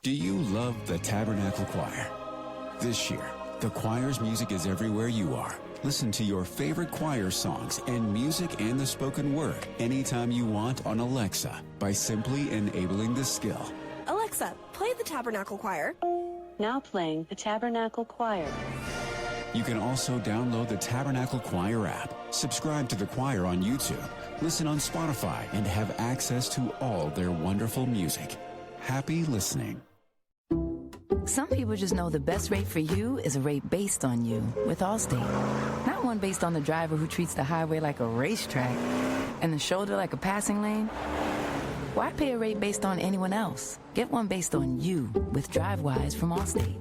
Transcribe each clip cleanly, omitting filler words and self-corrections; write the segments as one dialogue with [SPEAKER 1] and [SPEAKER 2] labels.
[SPEAKER 1] Do you love the Tabernacle Choir? This year, the choir's music is everywhere you are. Listen to your favorite choir songs and music and the spoken word anytime you want on Alexa by simply enabling the skill.
[SPEAKER 2] Alexa, play the Tabernacle Choir.
[SPEAKER 3] Now playing the Tabernacle Choir.
[SPEAKER 1] You can also download the Tabernacle Choir app, subscribe to the choir on YouTube, listen on Spotify, and have access to all their wonderful music. Happy listening.
[SPEAKER 4] Some people just know the best rate for you is a rate based on you with Allstate. Not one based on the driver who treats the highway like a racetrack and the shoulder like a passing lane. Why pay a rate based on anyone else? Get one based on you with DriveWise from Allstate.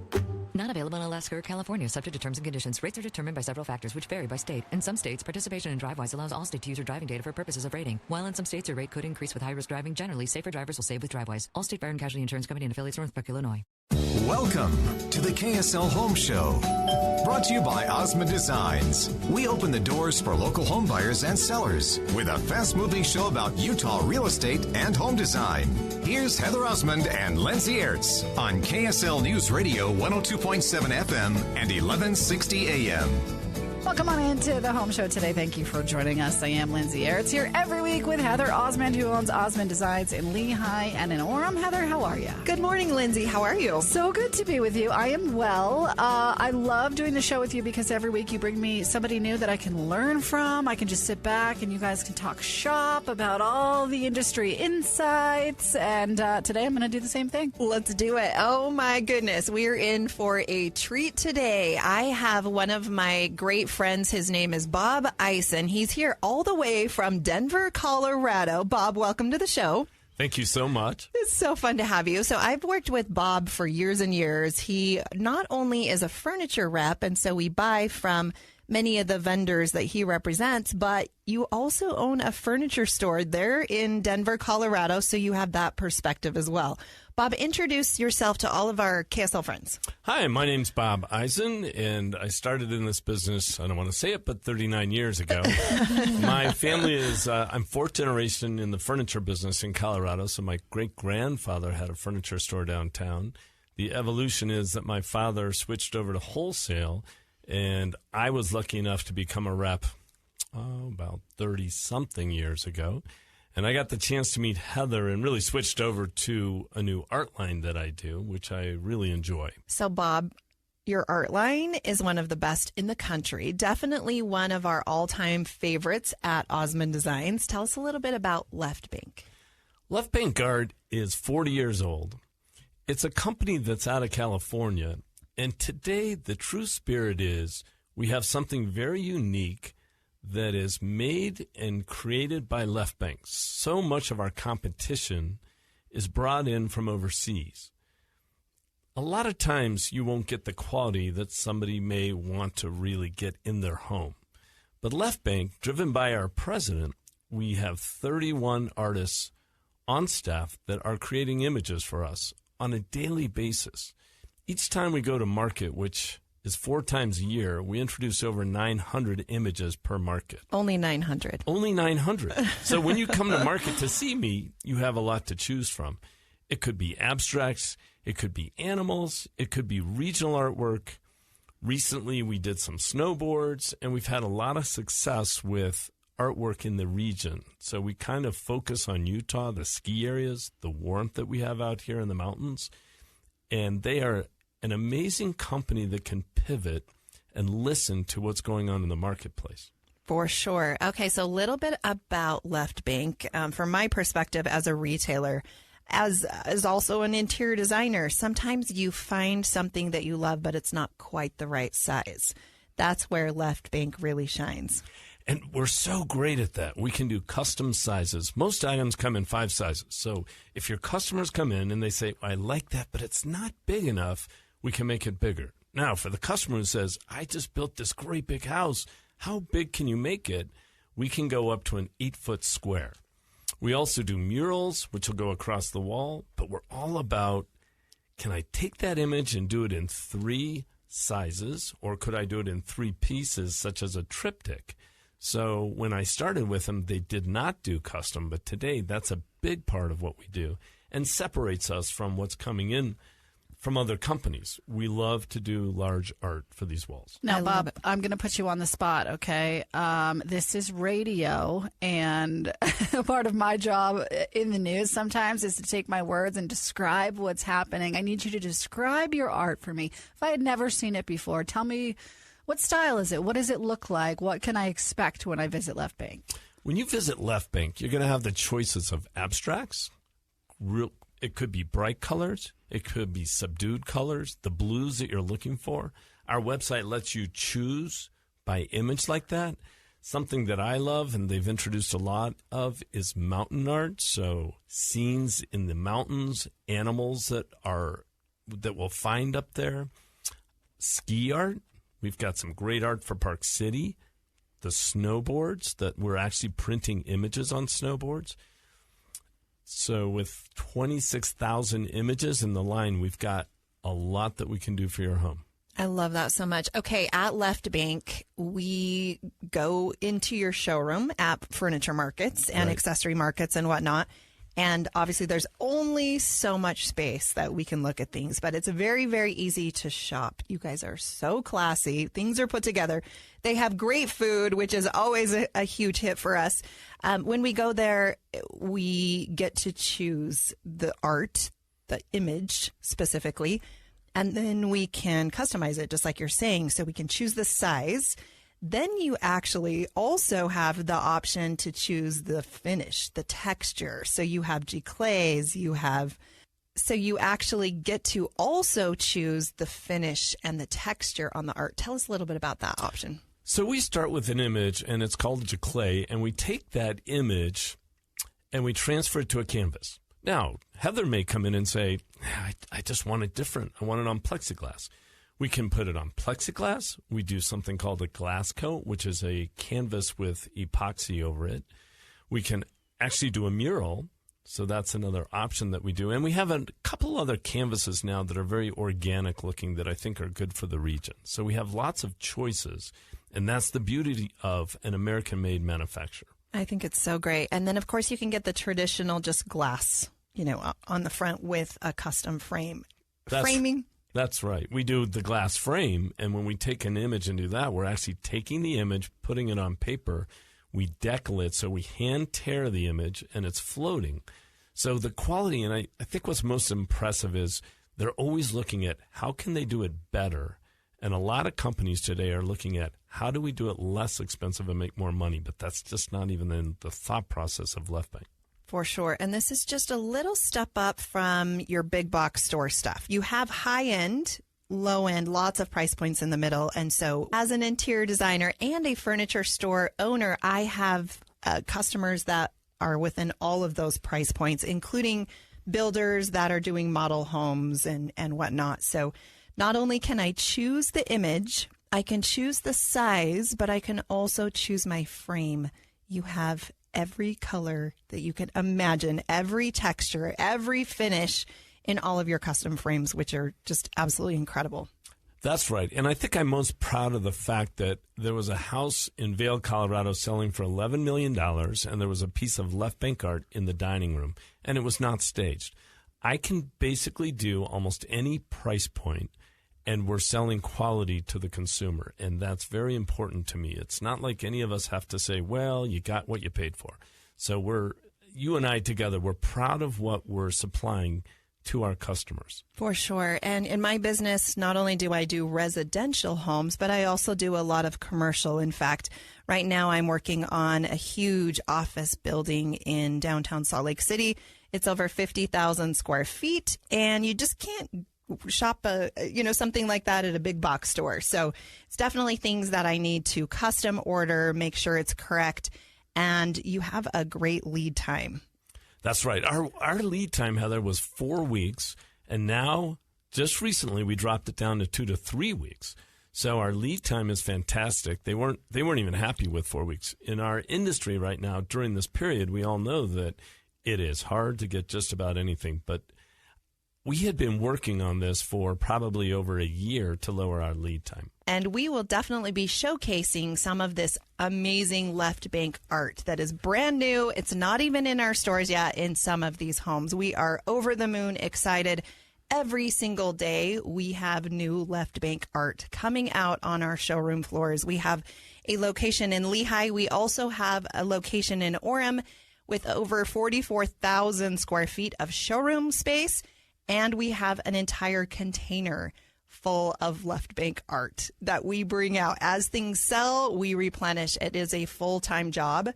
[SPEAKER 5] Not available in Alaska or California, subject to terms and conditions. Rates are determined by several factors, which vary by state. In some states, participation in DriveWise allows Allstate to use your driving data for purposes of rating. While in some states, your rate could increase with high-risk driving. Generally, safer drivers will save with DriveWise. Allstate Fire and Casualty Insurance Company and affiliates, Northbrook, Illinois.
[SPEAKER 6] Welcome to the KSL Home Show. Brought to you by Osmond Designs. We open the doors for local home buyers and sellers with a fast-moving show about Utah real estate and home design. Here's Heather Osmond and Lindsay Ertz on KSL News Radio 102.7 FM and 1160 AM.
[SPEAKER 7] Welcome on into the Home Show today. Thank you for joining us. I am Lindsay Ertz here every week with Heather Osmond, who owns Osmond Designs in Lehigh and in Orem. Heather, how are you?
[SPEAKER 2] Good morning, Lindsay. How are you?
[SPEAKER 7] So good to be with you. I am well. I love doing the show with you because every week you bring me somebody new that I can learn from. I can just sit back and you guys can talk shop about all the industry insights. And today I'm going to do the same thing.
[SPEAKER 2] Let's do it. Oh, my goodness. We're in for a treat today. I have one of my great friends. His name is Bob Isom. He's here all the way from Denver, Colorado. Bob, welcome to the show.
[SPEAKER 8] Thank you so much.
[SPEAKER 2] It's so fun to have you. So I've worked with Bob for years and years. He not only is a furniture rep, and so we buy from many of the vendors that he represents, but you also own a furniture store there in Denver, Colorado, so you have that perspective as well. Bob, introduce yourself to all of our KSL friends.
[SPEAKER 8] Hi, my name's Bob Isom, and I started in this business, I don't want to say it, but 39 years ago. My family is, I'm fourth generation in the furniture business in Colorado, so my great-grandfather had a furniture store downtown. The evolution is that my father switched over to wholesale, and I was lucky enough to become a rep about 30-something years ago. And I got the chance to meet Heather and really switched over to a new art line that I do, which I really enjoy.
[SPEAKER 2] So, Bob, your art line is one of the best in the country. Definitely one of our all-time favorites at Osmond Designs. Tell us a little bit about Left Bank.
[SPEAKER 8] Left Bank Art is 40 years old. It's a company that's out of California. And today, the true spirit is we have something very unique that is made and created by Left Bank. So much of our competition is brought in from overseas. A lot of times you won't get the quality that somebody may want to really get in their home. But Left Bank, driven by our president, we have 31 artists on staff that are creating images for us on a daily basis. Each time we go to market, which is 4 times a year, we introduce over 900 images per market.
[SPEAKER 2] Only 900.
[SPEAKER 8] Only 900. So when you come to market to see me, you have a lot to choose from. It could be abstracts. It could be animals. It could be regional artwork. Recently, we did some snowboards, and we've had a lot of success with artwork in the region. So we kind of focus on Utah, the ski areas, the warmth that we have out here in the mountains. And they are an amazing company that can pivot and listen to what's going on in the marketplace.
[SPEAKER 2] For sure. Okay, so a little bit about Left Bank. From my perspective as a retailer, as also an interior designer, sometimes you find something that you love, but it's not quite the right size. That's where Left Bank really shines.
[SPEAKER 8] And we're so great at that. We can do custom sizes. Most items come in 5 sizes. So if your customers come in and they say, I like that, but it's not big enough, we can make it bigger. Now, for the customer who says, I just built this great big house, how big can you make it? We can go up to an 8-foot square. We also do murals, which will go across the wall, but we're all about, can I take that image and do it in 3 sizes, or could I do it in 3 pieces, such as a triptych? So when I started with them, they did not do custom, but today that's a big part of what we do. and separates us from what's coming in from other companies. We love to do large art for these walls.
[SPEAKER 7] Now, Bob, I'm going to put you on the spot, okay? This is radio, and part of my job in the news sometimes is to take my words and describe what's happening. I need you to describe your art for me. If I had never seen it before, tell me, what style is it? What does it look like? What can I expect when I visit Left Bank?
[SPEAKER 8] When you visit Left Bank, you're going to have the choices of abstracts. It could be bright colors. It could be subdued colors, the blues that you're looking for. Our website lets you choose by image like that. Something that I love and they've introduced a lot of is mountain art. So scenes in the mountains, animals that we'll find up there. Ski art. We've got some great art for Park City. The snowboards that we're actually printing images on snowboards. So with 26,000 images in the line, we've got a lot that we can do for your home.
[SPEAKER 2] I love that so much. Okay, at Left Bank, we go into your showroom at furniture markets and accessory markets and whatnot. And obviously, there's only so much space that we can look at things, but it's very, very easy to shop. You guys are so classy. Things are put together. They have great food, which is always a huge hit for us. When we go there, we get to choose the art, the image specifically, and then we can customize it, just like you're saying. So we can choose the size. Then you actually also have the option to choose the finish, the texture. So you have giclées, so you actually get to also choose the finish and the texture on the art. Tell us a little bit about that option.
[SPEAKER 8] So we start with an image, and it's called giclée, and we take that image and we transfer it to a canvas. Now, Heather may come in and say, I just want it different. I want it on plexiglass. We can put it on plexiglass. We do something called a glass coat, which is a canvas with epoxy over it. We can actually do a mural, so that's another option that we do. And we have a couple other canvases now that are very organic looking that I think are good for the region. So we have lots of choices, and that's the beauty of an American-made manufacturer.
[SPEAKER 2] I think it's so great. And then, of course, you can get the traditional just glass, on the front with a custom frame. Framing.
[SPEAKER 8] That's right. We do the glass frame, and when we take an image and do that, we're actually taking the image, putting it on paper. We decal it, so we hand tear the image, and it's floating. So the quality, and I think what's most impressive is they're always looking at how can they do it better. And a lot of companies today are looking at how do we do it less expensive and make more money, but that's just not even in the thought process of Left Bank.
[SPEAKER 2] For sure. And this is just a little step up from your big box store stuff. You have high end, low end, lots of price points in the middle. And so as an interior designer and a furniture store owner, I have customers that are within all of those price points, including builders that are doing model homes and whatnot. So not only can I choose the image, I can choose the size, but I can also choose my frame. You have every color that you can imagine, every texture, every finish in all of your custom frames, which are just absolutely incredible.
[SPEAKER 8] That's right. And I think I'm most proud of the fact that there was a house in Vail, Colorado selling for $11 million, and there was a piece of Left Bank art in the dining room, and it was not staged. I can basically do almost any price point, and we're selling quality to the consumer, and that's very important to me. It's not like any of us have to say, well, you got what you paid for. So you and I together, we're proud of what we're supplying to our customers.
[SPEAKER 2] For sure. And in my business, not only do I do residential homes, but I also do a lot of commercial. In fact, right now I'm working on a huge office building in downtown Salt Lake City. It's over 50,000 square feet, and you just can't shop something like that at a big box store. So it's definitely things that I need to custom order, make sure it's correct, and you have a great lead time.
[SPEAKER 8] That's right. Our lead time, Heather, was 4 weeks, and now just recently we dropped it down to 2 to 3 weeks. So our lead time is fantastic. They weren't even happy with 4 weeks. In our industry right now, during this period, we all know that it is hard to get just about anything, but we had been working on this for probably over a year to lower our lead time.
[SPEAKER 2] And we will definitely be showcasing some of this amazing left bank art that is brand new. It's not even in our stores yet in some of these homes. We are over the moon excited. Every single day, we have new left bank art coming out on our showroom floors. We have a location in Lehigh. We also have a location in Orem with over 44,000 square feet of showroom space. And we have an entire container full of left bank art that we bring out. As things sell, we replenish. It is a full-time job.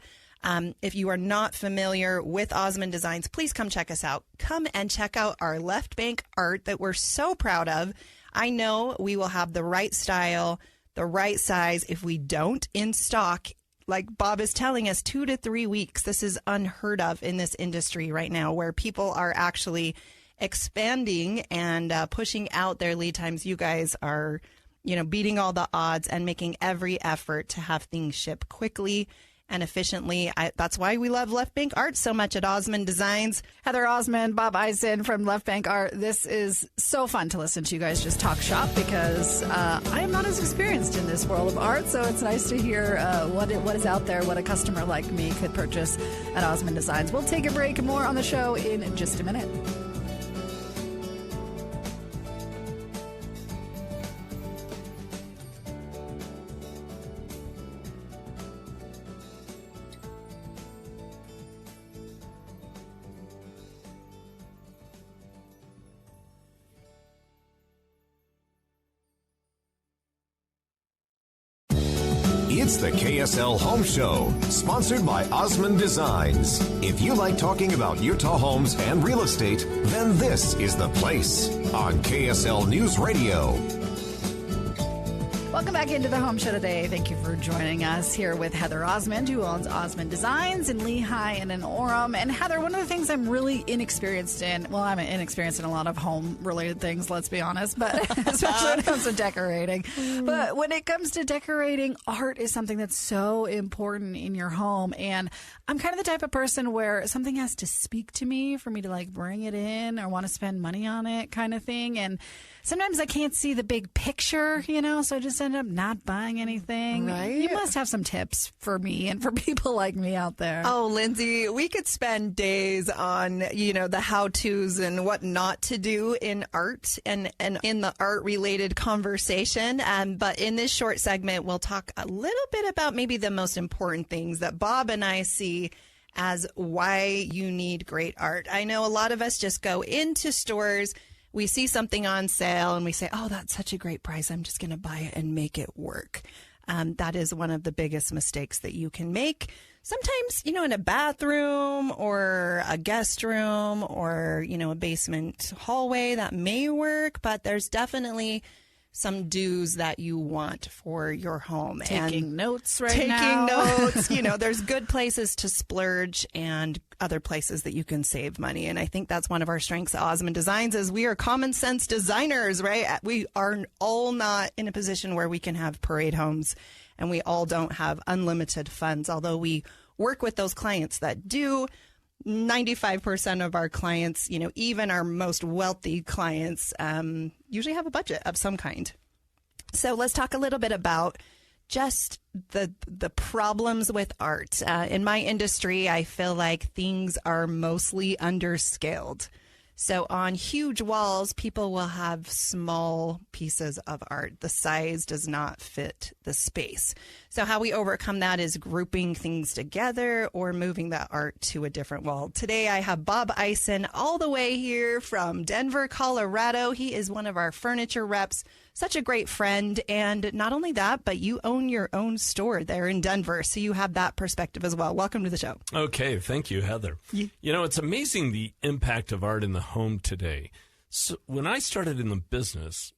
[SPEAKER 2] If you are not familiar with Osmond Designs, please come check us out. Come and check out our left bank art that we're so proud of. I know we will have the right style, the right size. If we don't in stock, like Bob is telling us, 2 to 3 weeks. This is unheard of in this industry right now, where people are actually expanding and pushing out their lead times. You guys are, beating all the odds and making every effort to have things ship quickly and efficiently. That's why we love Left Bank Art so much at Osmond Designs.
[SPEAKER 7] Heather Osmond, Bob Isom from Left Bank Art. This is so fun to listen to you guys just talk shop, because I am not as experienced in this world of art, so it's nice to hear what is out there, what a customer like me could purchase at Osmond Designs. We'll take a break. More on the show in just a minute.
[SPEAKER 6] It's the KSL Home Show, sponsored by Osmond Designs. If you like talking about Utah homes and real estate, then this is the place on KSL News Radio.
[SPEAKER 7] Welcome back into the Home Show today. Thank you for joining us here with Heather Osmond, who owns Osmond Designs in Lehigh and in Orem. And Heather, one of the things I'm really inexperienced in, well, I'm inexperienced in a lot of home-related things, let's be honest, but especially when it comes to decorating. But when it comes to decorating, art is something that's so important in your home. And I'm kind of the type of person where something has to speak to me for me to bring it in or want to spend money on it kind of thing. And sometimes I can't see the big picture, so I just end up not buying anything.
[SPEAKER 2] Right.
[SPEAKER 7] You must have some tips for me and for people like me out there.
[SPEAKER 2] Oh, Lindsay, we could spend days on, the how-tos and what not to do in art and in the art-related conversation. But in this short segment, we'll talk a little bit about maybe the most important things that Bob and I see as why you need great art. I know a lot of us just go into stores, we see something on sale, and we say, oh, that's such a great price, I'm just going to buy it and make it work. That is one of the biggest mistakes that you can make. Sometimes, in a bathroom or a guest room or, a basement hallway, that may work, but there's definitely some do's that you want for your home.
[SPEAKER 7] Taking notes now.
[SPEAKER 2] Taking notes. There's good places to splurge and other places that you can save money. And I think that's one of our strengths at Osmond Designs is we are common sense designers, right? We are all not in a position where we can have parade homes, and we all don't have unlimited funds, although we work with those clients that do. 95% of our clients, even our most wealthy clients, usually have a budget of some kind. So let's talk a little bit about just the problems with art. In my industry, I feel like things are mostly underscaled. So on huge walls, people will have small pieces of art. The size does not fit the space. So how we overcome that is grouping things together or moving that art to a different wall. Today, I have Bob Isom all the way here from Denver, Colorado. He is one of our furniture reps. Such a great friend. And not only that, but you own your own store there in Denver. So you have that perspective as well. Welcome to the show.
[SPEAKER 8] Okay. Thank you, Heather. It's amazing the impact of art in the home today. So when I started in the business,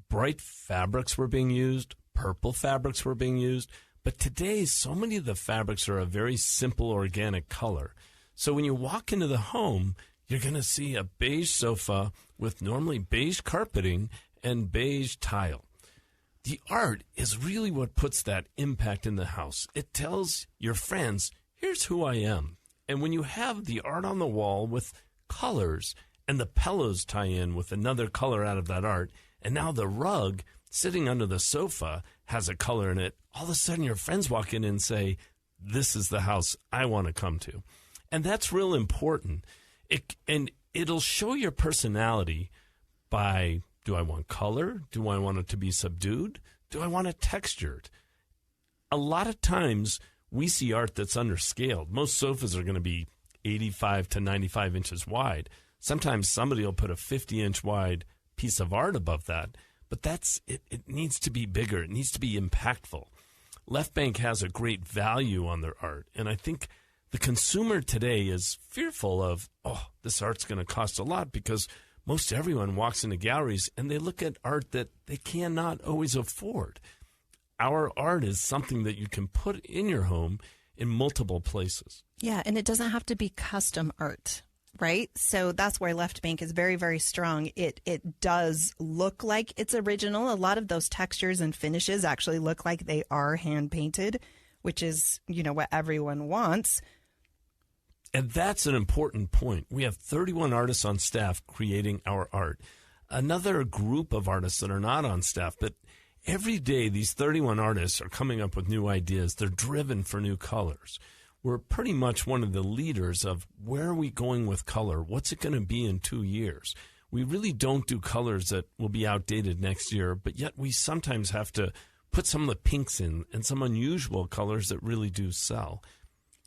[SPEAKER 8] bright fabrics were being used, purple fabrics were being used. But today, so many of the fabrics are a very simple organic color. So when you walk into the home, you're going to see a beige sofa with normally beige carpeting and beige tile. The art is really what puts that impact in the house. It tells your friends, here's who I am. And when you have the art on the wall with colors and the pillows tie in with another color out of that art, and now the rug sitting under the sofa has a color in it, all of a sudden your friends walk in and say, this is the house I want to come to. And that's real important. It'll show your personality by, do I want color? Do I want it to be subdued? Do I want it textured? A lot of times we see art that's underscaled. Most sofas are going to be 85 to 95 inches wide. Sometimes somebody will put a 50-inch wide piece of art above that. But it needs to be bigger. It needs to be impactful. Left Bank has a great value on their art. And I think the consumer today is fearful of, this art's going to cost a lot, because most everyone walks into galleries and they look at art that they cannot always afford. Our art is something that you can put in your home in multiple places.
[SPEAKER 2] Yeah, and it doesn't have to be custom art. Right? So that's where Left Bank is very, very strong. It does look like it's original. A lot of those textures and finishes actually look like they are hand painted, which is, what everyone wants.
[SPEAKER 8] And that's an important point. We have 31 artists on staff creating our art. Another group of artists that are not on staff, but every day these 31 artists are coming up with new ideas. They're driven for new colors. We're pretty much one of the leaders of where are we going with color? What's it going to be in 2 years? We really don't do colors that will be outdated next year, but yet we sometimes have to put some of the pinks in and some unusual colors that really do sell.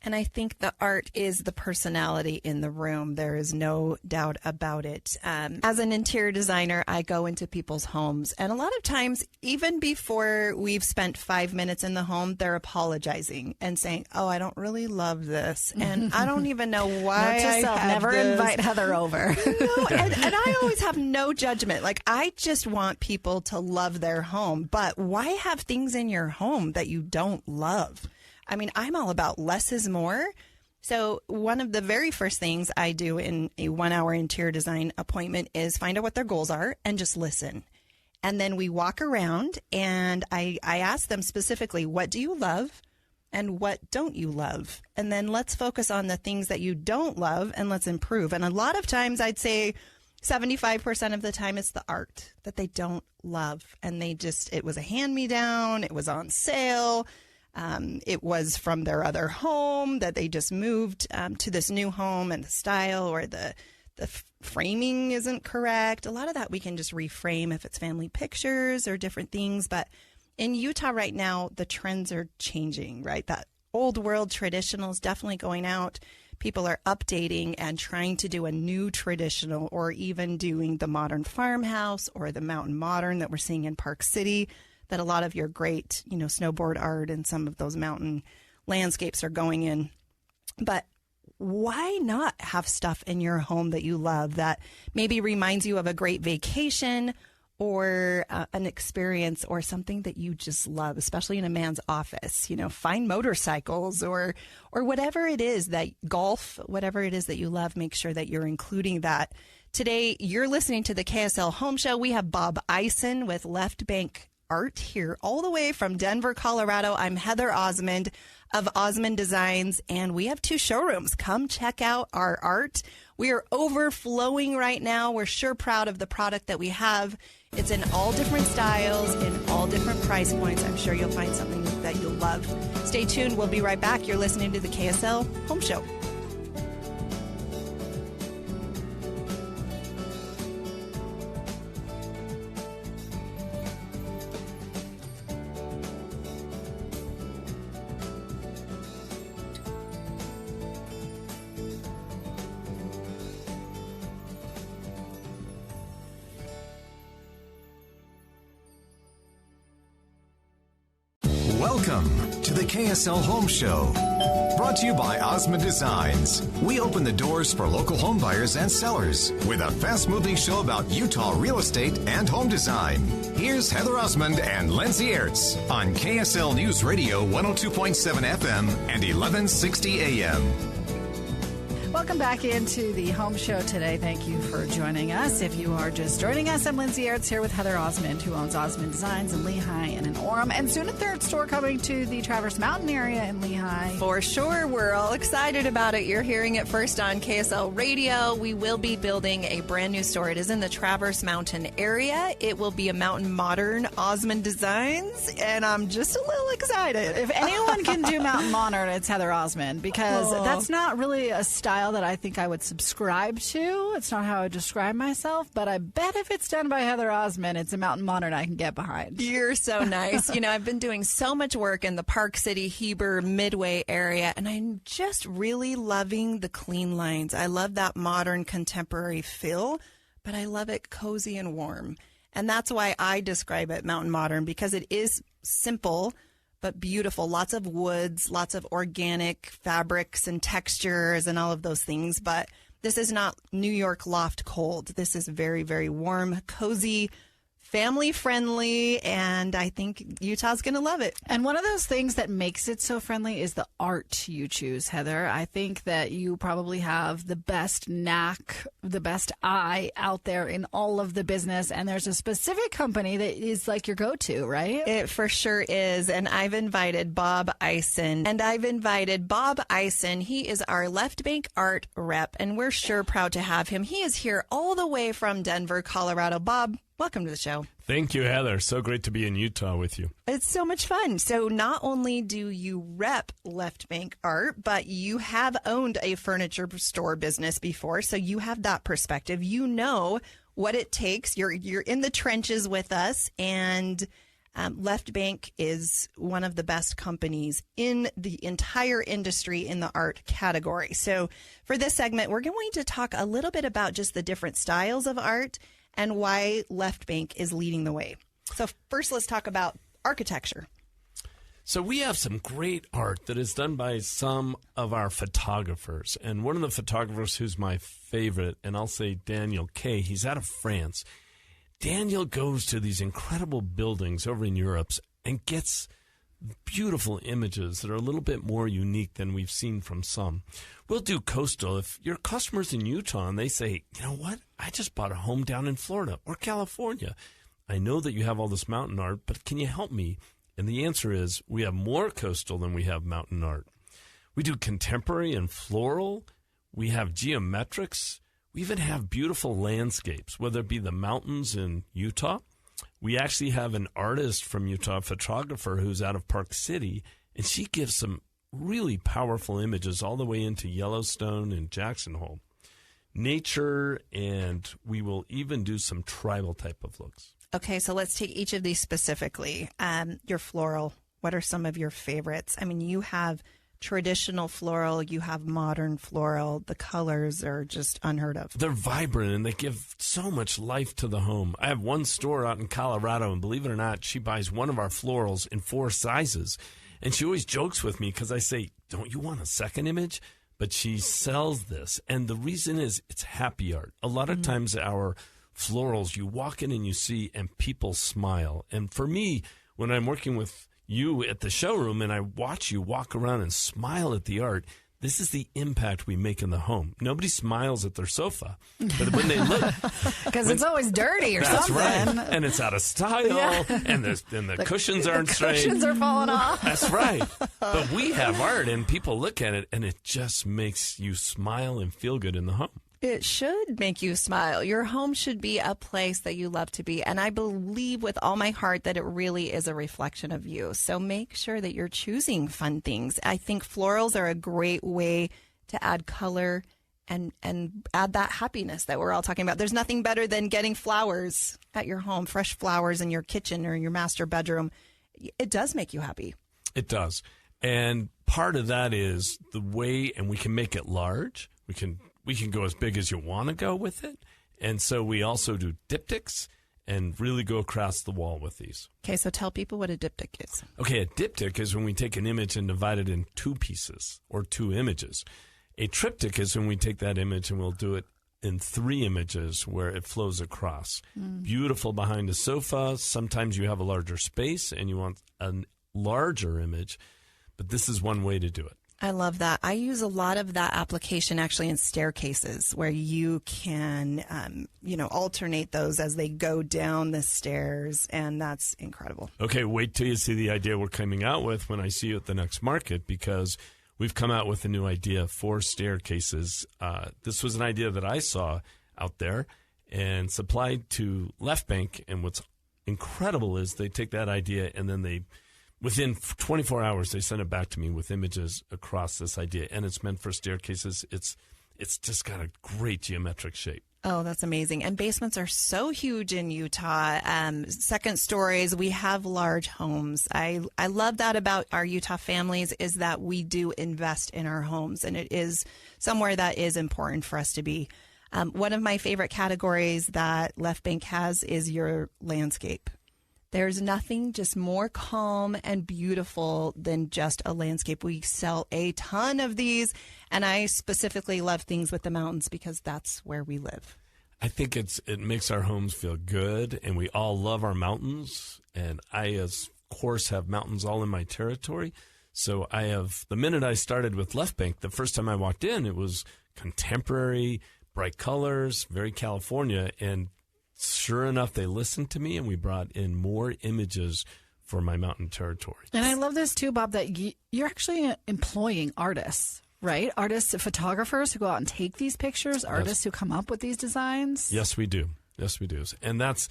[SPEAKER 2] And I think the art is the personality in the room. There is no doubt about it. As an interior designer, I go into people's homes, and a lot of times, even before we've spent 5 minutes in the home, they're apologizing and saying, I don't really love this. And I don't even know why.
[SPEAKER 7] Note to self, never invite Heather over.
[SPEAKER 2] No, and I always have no judgment. Like, I just want people to love their home. But why have things in your home that you don't love? I mean, I'm all about less is more. So one of the very first things I do in a 1-hour interior design appointment is find out what their goals are and just listen. And then we walk around and I ask them specifically, what do you love and what don't you love? And then let's focus on the things that you don't love and let's improve. And a lot of times I'd say 75% of the time it's the art that they don't love. And it was a hand-me-down, it was on sale. It was from their other home that they just moved to this new home, and the style or the framing isn't correct. A lot of that we can just reframe if it's family pictures or different things. But in Utah right now, the trends are changing, right? That old world traditional is definitely going out. People are updating and trying to do a new traditional, or even doing the modern farmhouse or the mountain modern that we're seeing in Park City, that a lot of your great, snowboard art and some of those mountain landscapes are going in. But why not have stuff in your home that you love that maybe reminds you of a great vacation or an experience or something that you just love, especially in a man's office? Find motorcycles or whatever it is that golf, whatever it is that you love, make sure that you're including that. Today, you're listening to the KSL Home Show. We have Bob Isom with Left Bank Art here all the way from Denver, Colorado. I'm Heather Osmond of Osmond Designs, and we have 2 showrooms. Come check out our art. We are overflowing right now. We're sure proud of the product that we have. It's in all different styles, in all different price points. I'm sure you'll find something that you'll love. Stay tuned. We'll be right back. You're listening to the KSL Home Show.
[SPEAKER 6] Welcome to the KSL Home Show. Brought to you by Osmond Designs. We open the doors for local home buyers and sellers with a fast-moving show about Utah real estate and home design. Here's Heather Osmond and Lindsay Ertz on KSL News Radio 102.7 FM and 1160 AM.
[SPEAKER 7] Welcome back into the home show today. Thank you for joining us. If you are just joining us, I'm Lindsay Aerts here with Heather Osmond, who owns Osmond Designs in Lehigh and in Orem, and soon a third store coming to the Traverse Mountain area in Lehigh.
[SPEAKER 2] For sure. We're all excited about it. You're hearing it first on KSL Radio. We will be building a brand new store. It is in the Traverse Mountain area. It will be a Mountain Modern Osmond Designs, and I'm just a little excited.
[SPEAKER 7] If anyone can do Mountain Modern, it's Heather Osmond, because that's not really a style that I think I would subscribe to. It's not how I would describe myself, but I bet if it's done by Heather Osmond, it's a Mountain Modern I can get behind.
[SPEAKER 2] You're so nice. You know, I've been doing so much work in the Park City, Heber, Midway area, and I'm just really loving the clean lines. I love that modern contemporary feel, but I love it cozy and warm. And that's why I describe it Mountain Modern, because it is simple but beautiful. Lots of woods, lots of organic fabrics and textures and all of those things. But this is not New York loft cold. This is very, very warm, cozy, family friendly, and I think Utah's going to love it.
[SPEAKER 7] And one of those things that makes it so friendly is the art you choose, Heather. I think that you probably have the best knack, the best eye out there in all of the business, and there's a specific company that is like your go-to, right?
[SPEAKER 2] It for sure is, and I've invited Bob Isom, He is our Left Bank art rep, and we're sure proud to have him. He is here all the way from Denver, Colorado. Bob, welcome to the show.
[SPEAKER 8] Thank you, Heather. So great to be in Utah with you.
[SPEAKER 2] It's so much fun. So not only do you rep Left Bank Art, but you have owned a furniture store business before, so you have that perspective. You know what it takes. You're in the trenches with us, and Left Bank is one of the best companies in the entire industry in the art category. So for this segment, we're going to talk a little bit about just the different styles of art and why Left Bank is leading the way. So first, let's talk about architecture.
[SPEAKER 8] So we have some great art that is done by some of our photographers. And one of the photographers who's my favorite, and I'll say Daniel K., he's out of France. Daniel goes to these incredible buildings over in Europe and gets beautiful images that are a little bit more unique than we've seen from some. We'll do coastal. If your customer's in Utah and they say, you know what, I just bought a home down in Florida or California. I know that you have all this mountain art, but can you help me? And the answer is we have more coastal than we have mountain art. We do contemporary and floral. We have geometrics. We even have beautiful landscapes, whether it be the mountains in Utah. We actually have an artist from Utah, a photographer who's out of Park City, and she gives some really powerful images all the way into Yellowstone and Jackson Hole. Nature, and we will even do some tribal type of looks.
[SPEAKER 2] Okay, so let's take each of these specifically. Your floral, what are some of your favorites? I mean, you have traditional floral, you have modern floral. The colors are just unheard of.
[SPEAKER 8] They're vibrant and they give so much life to the home. I have one store out in Colorado, and believe it or not, she buys one of our florals in 4 sizes. And she always jokes with me because I say, don't you want a second image? But she sells this. And the reason is it's happy art. A lot of times our florals, you walk in and you see, and people smile. And for me, when I'm working with you at the showroom and I watch you walk around and smile at the art, this is the impact we make in the home. Nobody smiles at their sofa, but when they look,
[SPEAKER 7] because it's always dirty or
[SPEAKER 8] that's
[SPEAKER 7] something.
[SPEAKER 8] Right, and it's out of style, and the cushions aren't straight.
[SPEAKER 7] The cushions are falling off.
[SPEAKER 8] That's right. But we have art, and people look at it, and it just makes you smile and feel good in the home.
[SPEAKER 2] It should make you smile. Your home should be a place that you love to be. And I believe with all my heart that it really is a reflection of you. So make sure that you're choosing fun things. I think florals are a great way to add color and add that happiness that we're all talking about. There's nothing better than getting flowers at your home, fresh flowers in your kitchen or in your master bedroom. It does make you happy.
[SPEAKER 8] It does. And part of that is the way, and we can make it large. We can go as big as you want to go with it. And so we also do diptychs and really go across the wall with these.
[SPEAKER 2] Okay, so tell people what a diptych is.
[SPEAKER 8] Okay, a diptych is when we take an image and divide it in 2 pieces or 2 images. A triptych is when we take that image and we'll do it in 3 images where it flows across. Beautiful behind a sofa. Sometimes you have a larger space and you want a larger image, but this is one way to do it.
[SPEAKER 2] I love that. I use a lot of that application actually in staircases where you can, alternate those as they go down the stairs, and that's incredible.
[SPEAKER 8] Okay, wait till you see the idea we're coming out with when I see you at the next market, because we've come out with a new idea for staircases. This was an idea that I saw out there and supplied to Left Bank, and what's incredible is they take that idea and then within 24 hours, they send it back to me with images across this idea, and it's meant for staircases. It's just got a great geometric shape.
[SPEAKER 2] Oh, that's amazing. And basements are so huge in Utah. Second stories, we have large homes. I love that about our Utah families is that we do invest in our homes, and it is somewhere that is important for us to be. One of my favorite categories that Left Bank has is your landscape. There's nothing just more calm and beautiful than just a landscape. We sell a ton of these, and I specifically love things with the mountains because that's where we live.
[SPEAKER 8] I think it makes our homes feel good, and we all love our mountains. And I, of course, have mountains all in my territory. So the minute I started with Left Bank, the first time I walked in, it was contemporary, bright colors, very California, and sure enough, they listened to me, and we brought in more images for my mountain territory.
[SPEAKER 7] And I love this too, Bob, that you're actually employing artists, right? Artists, photographers who go out and take these pictures, artists who come up with these designs.
[SPEAKER 8] Yes, we do. And that's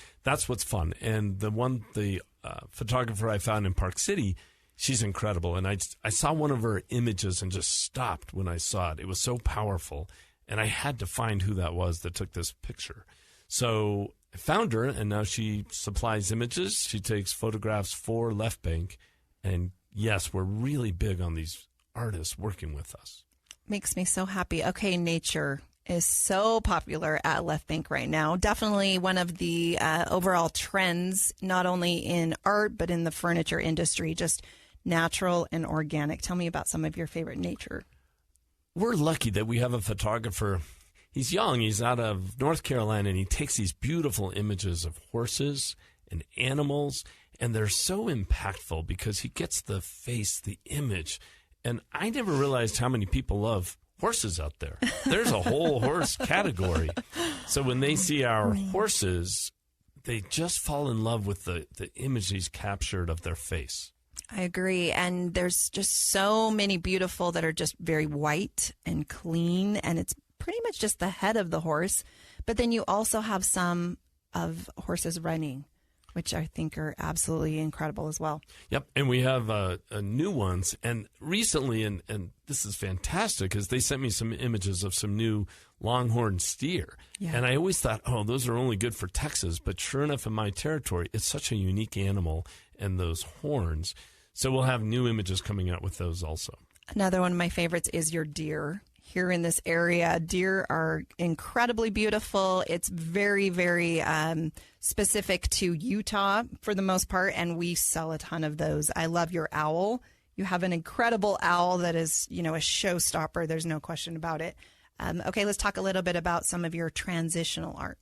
[SPEAKER 8] what's fun. And the photographer I found in Park City, she's incredible. And I saw one of her images and just stopped when I saw it. It was so powerful. And I had to find who that was that took this picture. So I found her, and now she supplies images. She takes photographs for Left Bank. And yes, we're really big on these artists working with us.
[SPEAKER 2] Makes me so happy. Okay, nature is so popular at Left Bank right now. Definitely one of the overall trends, not only in art, but in the furniture industry, just natural and organic. Tell me about some of your favorite nature.
[SPEAKER 8] We're lucky that we have a photographer. He's young. He's out of North Carolina, and he takes these beautiful images of horses and animals, and they're so impactful because he gets the face, the image. And I never realized how many people love horses out there. There's a whole horse category. So when they see our horses, they just fall in love with the image he's captured of their face.
[SPEAKER 2] I agree. And there's just so many beautiful that are just very white and clean, and it's pretty much just the head of the horse. But then you also have some of horses running, which I think are absolutely incredible as well.
[SPEAKER 8] Yep. And we have new ones. And recently, and this is fantastic, is they sent me some images of some new longhorn steer. Yeah. And I always thought, those are only good for Texas. But sure enough, in my territory, it's such a unique animal, and those horns. So we'll have new images coming out with those also.
[SPEAKER 2] Another one of my favorites is your deer. Here in this area, deer are incredibly beautiful. It's very, very specific to Utah for the most part, and we sell a ton of those. I love your owl. You have an incredible owl that is, a showstopper. There's no question about it. Okay, let's talk a little bit about some of your transitional art.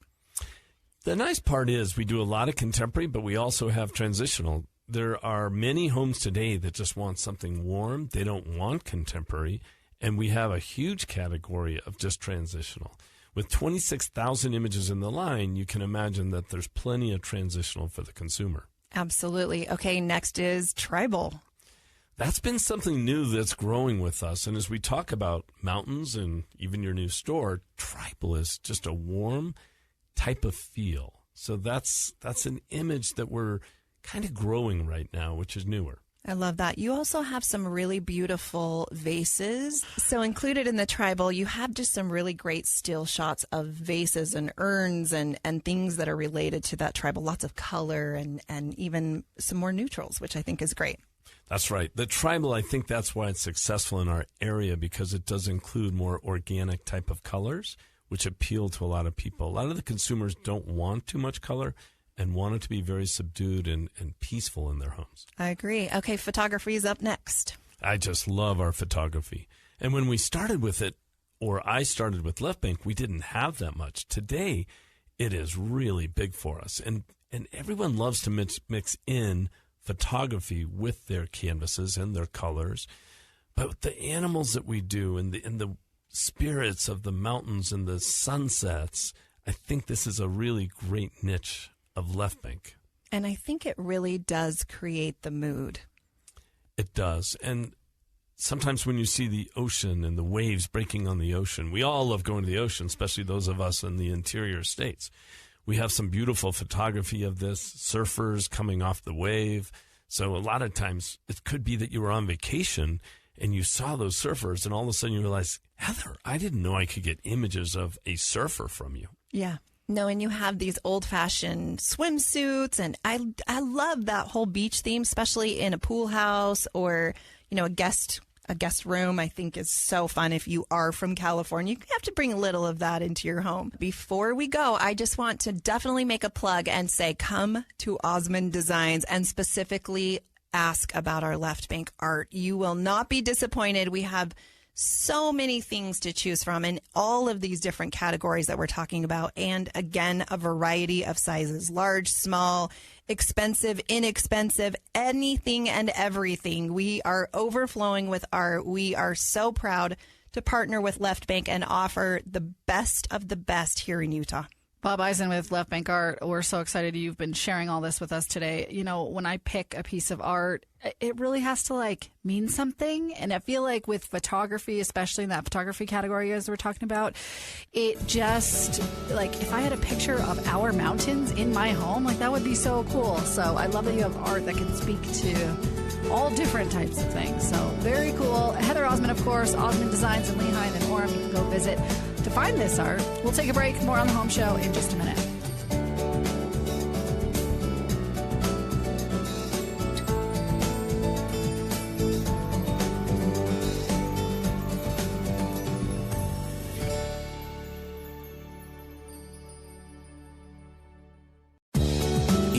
[SPEAKER 8] The nice part is we do a lot of contemporary, but we also have transitional. There are many homes today that just want something warm. They don't want contemporary. And we have a huge category of just transitional. With 26,000 images in the line, you can imagine that there's plenty of transitional for the consumer.
[SPEAKER 2] Absolutely. Okay, next is tribal.
[SPEAKER 8] That's been something new that's growing with us. And as we talk about mountains and even your new store, tribal is just a warm type of feel. So that's an image that we're kind of growing right now, which is newer.
[SPEAKER 2] I love that. You also have some really beautiful vases. So included in the tribal, you have just some really great still shots of vases and urns and things that are related to that tribal. Lots of color and even some more neutrals, which I think is great.
[SPEAKER 8] That's right. The tribal, I think that's why it's successful in our area, because it does include more organic type of colors, which appeal to a lot of people. A lot of the consumers don't want too much color and want it to be very subdued and peaceful in their homes.
[SPEAKER 2] I agree. Okay, photography is up next.
[SPEAKER 8] I just love our photography. And when we started with it, or I started with Left Bank, we didn't have that much. Today, it is really big for us. And everyone loves to mix in photography with their canvases and their colors. But the animals that we do and the spirits of the mountains and the sunsets, I think this is a really great niche of Left Bank.
[SPEAKER 2] And I think it really does create the mood.
[SPEAKER 8] It does. And sometimes when you see the ocean and the waves breaking on the ocean, we all love going to the ocean, especially those of us in the interior states. We have some beautiful photography of this, surfers coming off the wave. So a lot of times it could be that you were on vacation and you saw those surfers and all of a sudden you realize, Heather, I didn't know I could get images of a surfer from you.
[SPEAKER 2] Yeah. No, and you have these old-fashioned swimsuits, and I love that whole beach theme, especially in a pool house or, a guest room. I think is so fun. If you are from California, you have to bring a little of that into your home. Before we go, I just want to definitely make a plug and say, come to Osmond Designs and specifically ask about our Left Bank art. You will not be disappointed. We have so many things to choose from in all of these different categories that we're talking about. And again, a variety of sizes, large, small, expensive, inexpensive, anything and everything. We are overflowing with art. We are so proud to partner with Left Bank and offer the best of the best here in Utah.
[SPEAKER 7] Bob Isom with Left Bank Art. We're so excited you've been sharing all this with us today. When I pick a piece of art, it really has to mean something. And I feel like with photography, especially in that photography category as we're talking about, it just if I had a picture of our mountains in my home, that would be so cool. So I love that you have art that can speak to all different types of things. So very cool. Heather Osmond, of course, Osmond Designs in Lehigh and in Orem. You can go visit to find this art. We'll take a break. More on the Home Show in just a minute.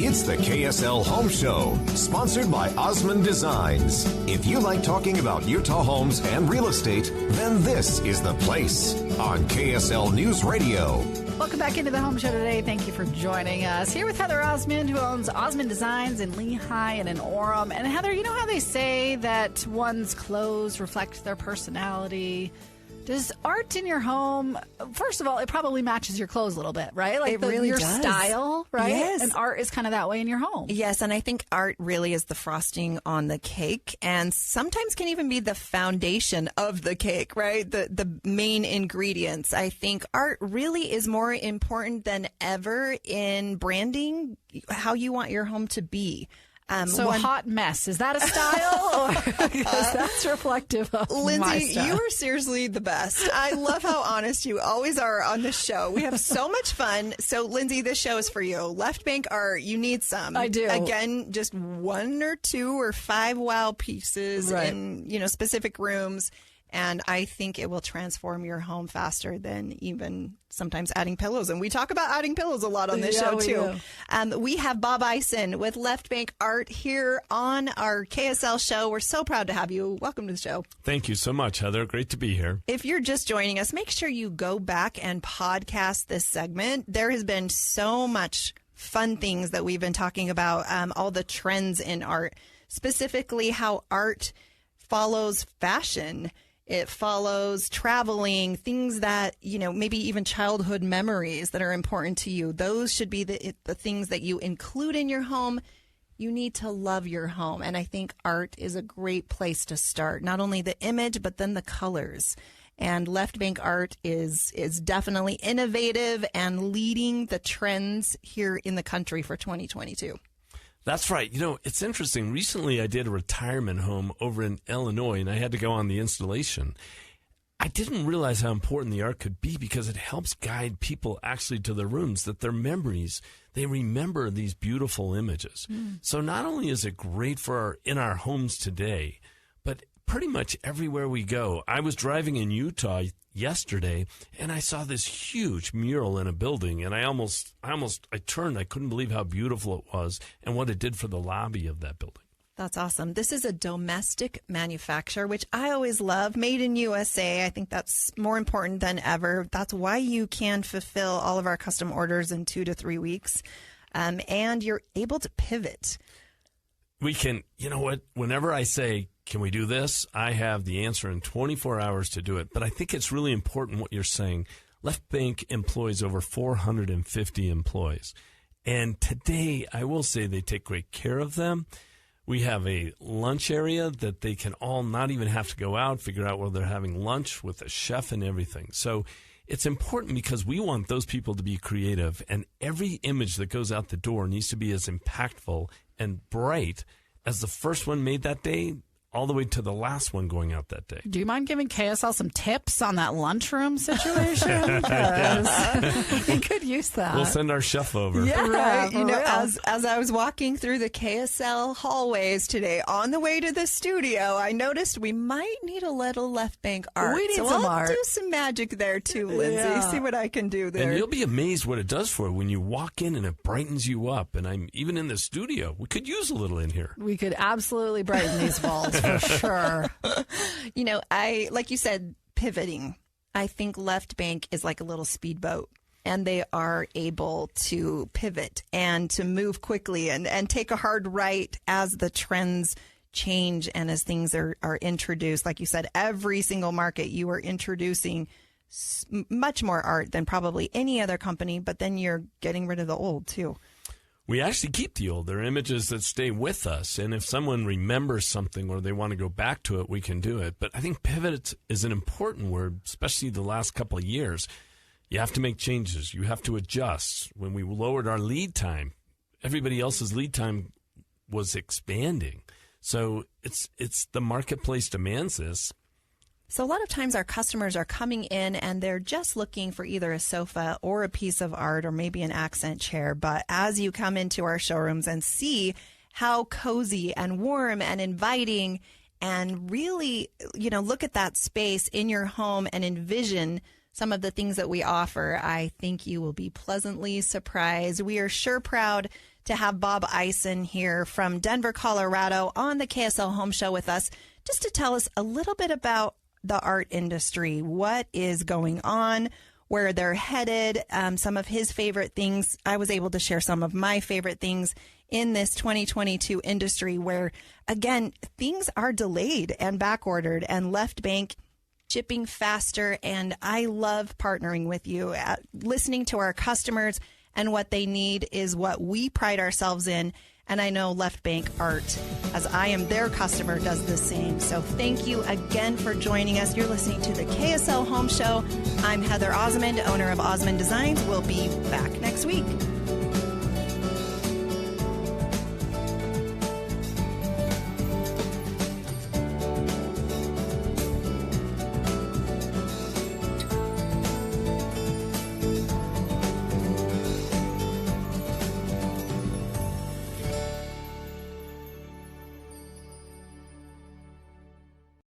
[SPEAKER 6] It's the KSL Home Show, sponsored by Osmond Designs. If you like talking about Utah homes and real estate, then this is the place on KSL News Radio.
[SPEAKER 7] Welcome back into the Home Show today. Thank you for joining us. Here with Heather Osmond, who owns Osmond Designs in Lehigh and in Orem. And Heather, you know how they say that one's clothes reflect their personality? Does art in your home, first of all, it probably matches your clothes a little bit, right?
[SPEAKER 2] It really
[SPEAKER 7] your
[SPEAKER 2] does.
[SPEAKER 7] Style, right?
[SPEAKER 2] Yes.
[SPEAKER 7] And art is kind of that way in your home.
[SPEAKER 2] Yes, and I think art really is the frosting on the cake and sometimes can even be the foundation of the cake, right? The main ingredients. I think art really is more important than ever in branding how you want your home to be.
[SPEAKER 7] Hot mess, is that a style? Because that's reflective of
[SPEAKER 2] Lindsay,
[SPEAKER 7] my style.
[SPEAKER 2] you are seriously the best. I love how honest you always are on the show. We have so much fun. So, Lindsay, this show is for you. Left Bank art, you need some.
[SPEAKER 7] I do.
[SPEAKER 2] Again, just 1 or 2 or 5 wow pieces in specific rooms. And I think it will transform your home faster than even sometimes adding pillows. And we talk about adding pillows a lot on this show, too. We have Bob Isom with Left Bank Art here on our KSL show. We're so proud to have you. Welcome to the show.
[SPEAKER 8] Thank you so much, Heather. Great to be here.
[SPEAKER 2] If you're just joining us, make sure you go back and podcast this segment. There has been so much fun things that we've been talking about, all the trends in art, specifically how art follows fashion. It follows traveling, things that, maybe even childhood memories that are important to you. Those should be the things that you include in your home. You need to love your home. And I think art is a great place to start. Not only the image, but then the colors. And Left Bank Art is definitely innovative and leading the trends here in the country for 2022.
[SPEAKER 8] That's right. It's interesting. Recently, I did a retirement home over in Illinois, and I had to go on the installation. I didn't realize how important the art could be because it helps guide people actually to their rooms, that their memories, they remember these beautiful images. So not only is it great for in our homes today, but pretty much everywhere we go. I was driving in Utah yesterday, and I saw this huge mural in a building, and I turned. I couldn't believe how beautiful it was and what it did for the lobby of that building.
[SPEAKER 2] That's awesome. This is a domestic manufacturer, which I always love. Made in USA. I think that's more important than ever. That's why you can fulfill all of our custom orders in 2 to 3 weeks, and you're able to pivot.
[SPEAKER 8] We can, whenever I say, can we do this? I have the answer in 24 hours to do it. But I think it's really important what you're saying. Left Bank employs over 450 employees. And today, I will say they take great care of them. We have a lunch area that they can all not even have to go out, figure out where they're having lunch with a chef and everything. So it's important because we want those people to be creative, and every image that goes out the door needs to be as impactful and bright as the first one made that day, all the way to the last one going out that day.
[SPEAKER 7] Do you mind giving KSL some tips on that lunchroom situation? Because he could use that.
[SPEAKER 8] We'll send our chef over.
[SPEAKER 2] Yeah, right.
[SPEAKER 7] You know,
[SPEAKER 2] as I was walking through the KSL hallways today on the way to the studio, I noticed we might need a little Left Bank art.
[SPEAKER 7] We need
[SPEAKER 2] so
[SPEAKER 7] some
[SPEAKER 2] I'll
[SPEAKER 7] art.
[SPEAKER 2] do some magic there too, Lindsay.
[SPEAKER 7] Yeah.
[SPEAKER 2] See what I can do there.
[SPEAKER 8] And you'll be amazed what it does for you when you walk in and it brightens you up. And I'm even in the studio. We could use a little in here.
[SPEAKER 7] We could absolutely brighten these walls for sure.
[SPEAKER 2] You know, like you said, pivoting. I think Left Bank is like a little speedboat, and they are able to pivot and to move quickly and take a hard right as the trends change and as things are introduced. Like you said, every single market you are introducing much more art than probably any other company, but then you're getting rid of the old too.
[SPEAKER 8] We actually keep the old. They're images that stay with us. And if someone remembers something or they want to go back to it, we can do it. But I think pivot is an important word, especially the last couple of years. You have to make changes. You have to adjust. When we lowered our lead time, everybody else's lead time was expanding. So it's the marketplace demands this.
[SPEAKER 2] So a lot of times our customers are coming in and they're just looking for either a sofa or a piece of art or maybe an accent chair. But as you come into our showrooms and see how cozy and warm and inviting and really, you know, look at that space in your home and envision some of the things that we offer, I think you will be pleasantly surprised. We are sure proud to have Bob Isom here from Denver, Colorado on the KSL Home Show with us just to tell us a little bit about the art industry, what is going on, where they're headed, some of his favorite things. I was able to share some of my favorite things in this 2022 industry where, again, things are delayed and back ordered and Left Bank shipping faster. And I love partnering with you. Listening to our customers and what they need is what we pride ourselves in. And I know Left Bank Art, as I am their customer, does the same. So thank you again for joining us. You're listening to the KSL Home Show. I'm Heather Osmond, owner of Osmond Designs. We'll be back next week.